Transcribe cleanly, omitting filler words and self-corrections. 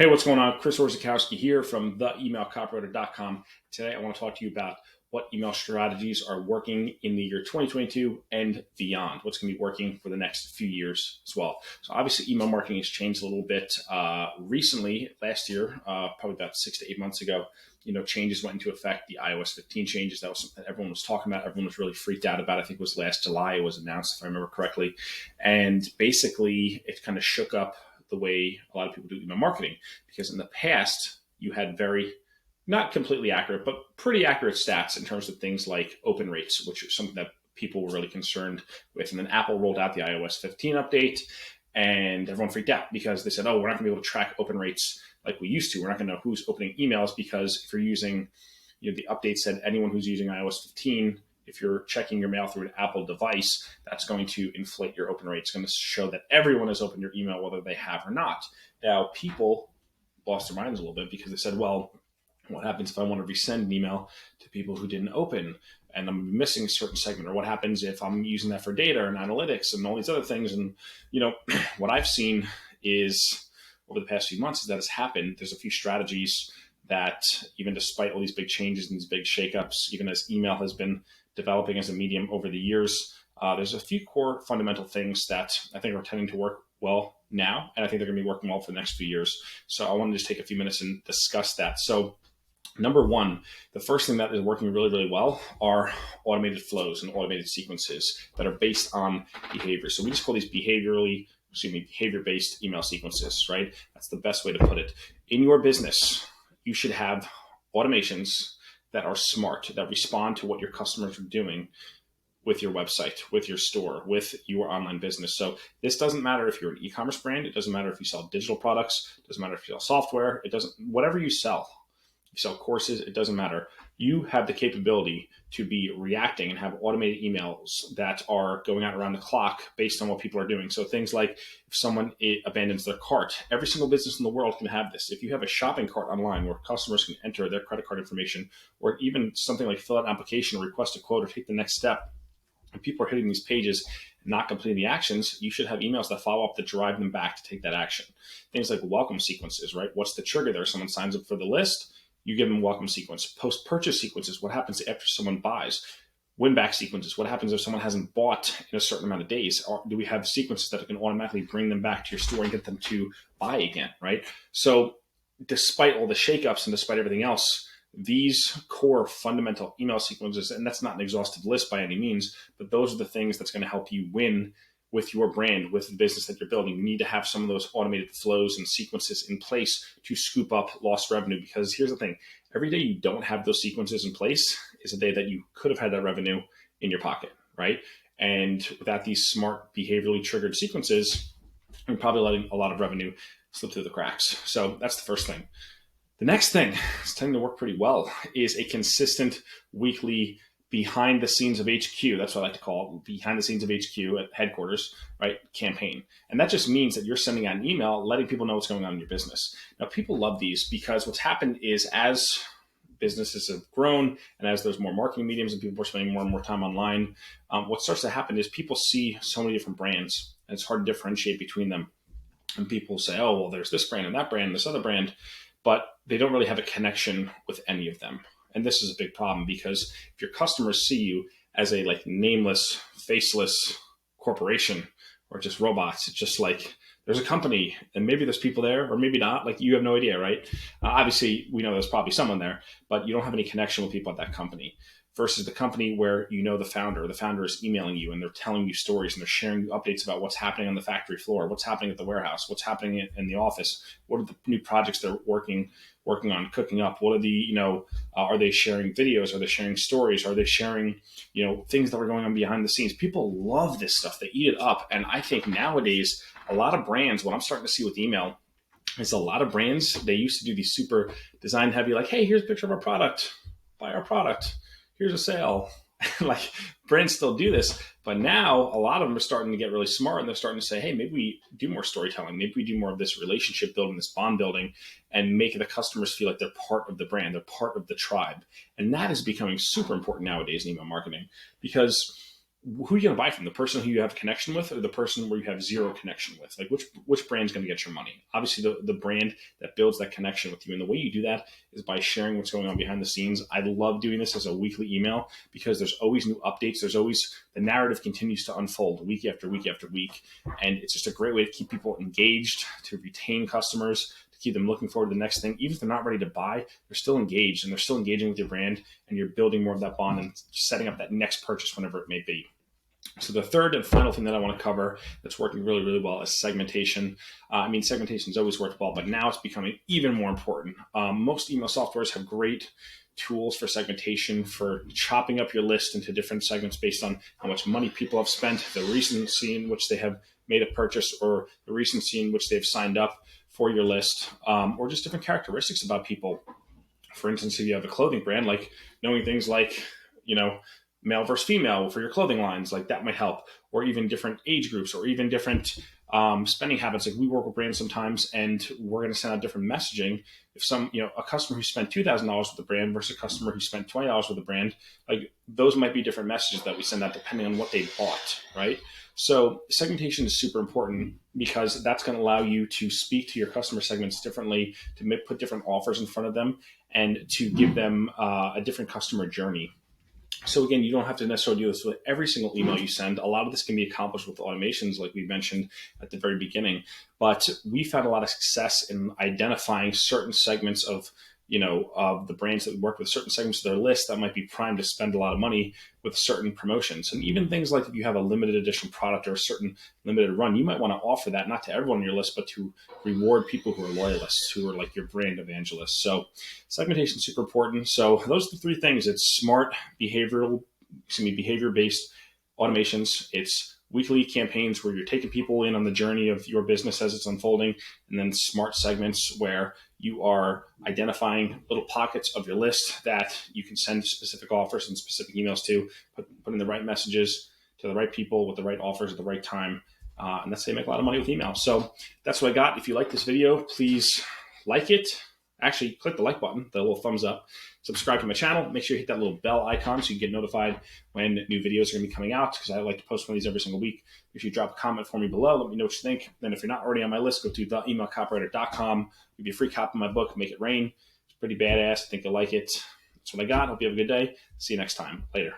Hey, what's going on? Chris Orzakowski here from theemailcopywriter.com. Today, I want to talk to you about what email strategies are working in the year 2022 and beyond. What's going to be working for the next few years as well. So obviously, email marketing has changed a little bit recently. Last year, probably about 6 to 8 months ago, changes went into effect. The iOS 15 changes, that was something everyone was talking about. Everyone was really freaked out about. I think it was last July it was announced, if I remember correctly. And basically, it kind of shook up the way a lot of people do email marketing, because in the past you had very, not completely accurate, but pretty accurate stats in terms of things like open rates, which is something that people were really concerned with. And then Apple rolled out the iOS 15 update, and everyone freaked out because they said, oh, we're not going to be able to track open rates like we used to. We're not going to know who's opening emails, because if you're using, the update said anyone who's using iOS 15, if you're checking your mail through an Apple device, that's going to inflate your open rate. It's going to show that everyone has opened your email, whether they have or not. Now, people lost their minds a little bit because they said, well, what happens if I want to resend an email to people who didn't open and I'm missing a certain segment? Or what happens if I'm using that for data and analytics and all these other things? And, what I've seen is over the past few months is that has happened. There's a few strategies that, even despite all these big changes and these big shakeups, even as email has been developing as a medium over the years, there's a few core fundamental things that I think are tending to work well now, and I think they're going to be working well for the next few years. So I want to just take a few minutes and discuss that. So number one, the first thing that is working really, really well are automated flows and automated sequences that are based on behavior. So we just call these behavior-based email sequences, right? That's the best way to put it. In your business, you should have automations that are smart, that respond to what your customers are doing with your website, with your store, with your online business. So this doesn't matter if you're an e-commerce brand. It doesn't matter if you sell digital products. It doesn't matter if you sell software. It doesn't, whatever you sell courses, it doesn't matter. You have the capability to be reacting and have automated emails that are going out around the clock based on what people are doing. So things like if someone abandons their cart, every single business in the world can have this. If you have a shopping cart online where customers can enter their credit card information, or even something like fill out an application or request a quote or take the next step, and people are hitting these pages and not completing the actions, you should have emails that follow up to drive them back to take that action. Things like welcome sequences, right? What's the trigger there? Someone signs up for the list, you give them a welcome sequence. Post-purchase sequences, what happens after someone buys? Win-back sequences, what happens if someone hasn't bought in a certain amount of days? Or do we have sequences that can automatically bring them back to your store and get them to buy again, right? So despite all the shakeups and despite everything else, these core fundamental email sequences, and that's not an exhaustive list by any means, but those are the things that's going to help you win with your brand, with the business that you're building. You need to have some of those automated flows and sequences in place to scoop up lost revenue. Because here's the thing, every day you don't have those sequences in place is a day that you could have had that revenue in your pocket, right? And without these smart behaviorally triggered sequences, you're probably letting a lot of revenue slip through the cracks. So that's the first thing. The next thing that's tending to work pretty well is a consistent weekly behind the scenes of HQ. That's what I like to call it, behind the scenes of HQ at headquarters, right? Campaign. And that just means that you're sending out an email, letting people know what's going on in your business. Now, people love these because what's happened is as businesses have grown and as there's more marketing mediums and people are spending more and more time online, what starts to happen is people see so many different brands and it's hard to differentiate between them. And people say, oh, well, there's this brand and that brand and this other brand, but they don't really have a connection with any of them. And this is a big problem because if your customers see you as a nameless, faceless corporation or just robots, it's just like there's a company and maybe there's people there or maybe not. You have no idea, right? Obviously, we know there's probably someone there, but you don't have any connection with people at that company. Versus the company where the founder is emailing you and they're telling you stories and they're sharing updates about what's happening on the factory floor, what's happening at the warehouse, what's happening in the office, what are the new projects they're working on, cooking up, what are the, are they sharing videos, are they sharing stories, are they sharing, things that are going on behind the scenes. People love this stuff, they eat it up. And I think nowadays, a lot of brands, what I'm starting to see with email is a lot of brands, they used to do these super design heavy, hey, here's a picture of our product, buy our product. Here's a sale. Brands still do this, but now a lot of them are starting to get really smart and they're starting to say, hey, maybe we do more storytelling. Maybe we do more of this relationship building, this bond building, and make the customers feel like they're part of the brand, they're part of the tribe. And that is becoming super important nowadays in email marketing because who are you going to buy from? The person who you have a connection with, or the person where you have zero connection with? Like which brand's going to get your money? Obviously, the brand that builds that connection with you. And the way you do that is by sharing what's going on behind the scenes. I love doing this as a weekly email because there's always new updates. There's always, the narrative continues to unfold week after week after week. And it's just a great way to keep people engaged, to retain customers, to keep them looking forward to the next thing. Even if they're not ready to buy, they're still engaged and they're still engaging with your brand, and you're building more of that bond and setting up that next purchase whenever it may be. So the third and final thing that I want to cover that's working really, really well is segmentation. Segmentation has always worked well, but now it's becoming even more important. Most email softwares have great tools for segmentation, for chopping up your list into different segments based on how much money people have spent, the recency in which they have made a purchase, or the recency in which they've signed up for your list, or just different characteristics about people. For instance, if you have a clothing brand, like knowing things like, male versus female for your clothing lines, like that might help, or even different age groups, or even different spending habits. Like we work with brands sometimes, and we're going to send out different messaging. If a customer who spent $2,000 with the brand versus a customer who spent $20 with the brand, like those might be different messages that we send out depending on what they bought, right? So segmentation is super important because that's going to allow you to speak to your customer segments differently, to put different offers in front of them, and to give them a different customer journey. So again, you don't have to necessarily do this with every single email you send. A lot of this can be accomplished with automations, like we mentioned at the very beginning. But we found a lot of success in identifying certain segments of the brands that we work with, certain segments of their list that might be primed to spend a lot of money with certain promotions. And even things like if you have a limited edition product or a certain limited run, you might want to offer that not to everyone on your list, but to reward people who are loyalists, who are like your brand evangelists. So segmentation is super important. So those are the three things. It's smart behavior-based automations. It's weekly campaigns where you're taking people in on the journey of your business as it's unfolding, and then smart segments where you are identifying little pockets of your list that you can send specific offers and specific emails to, putting the right messages to the right people with the right offers at the right time. And that's how you make a lot of money with email. So that's what I got. If you like this video, please like it. Actually, click the like button, the little thumbs up. Subscribe to my channel. Make sure you hit that little bell icon so you get notified when new videos are going to be coming out, because I like to post one of these every single week. If you drop a comment for me below, let me know what you think. Then if you're not already on my list, go to theemailcopywriter.com. Give you a free copy of my book, Make It Rain. It's pretty badass. I think you'll like it. That's what I got. Hope you have a good day. See you next time. Later.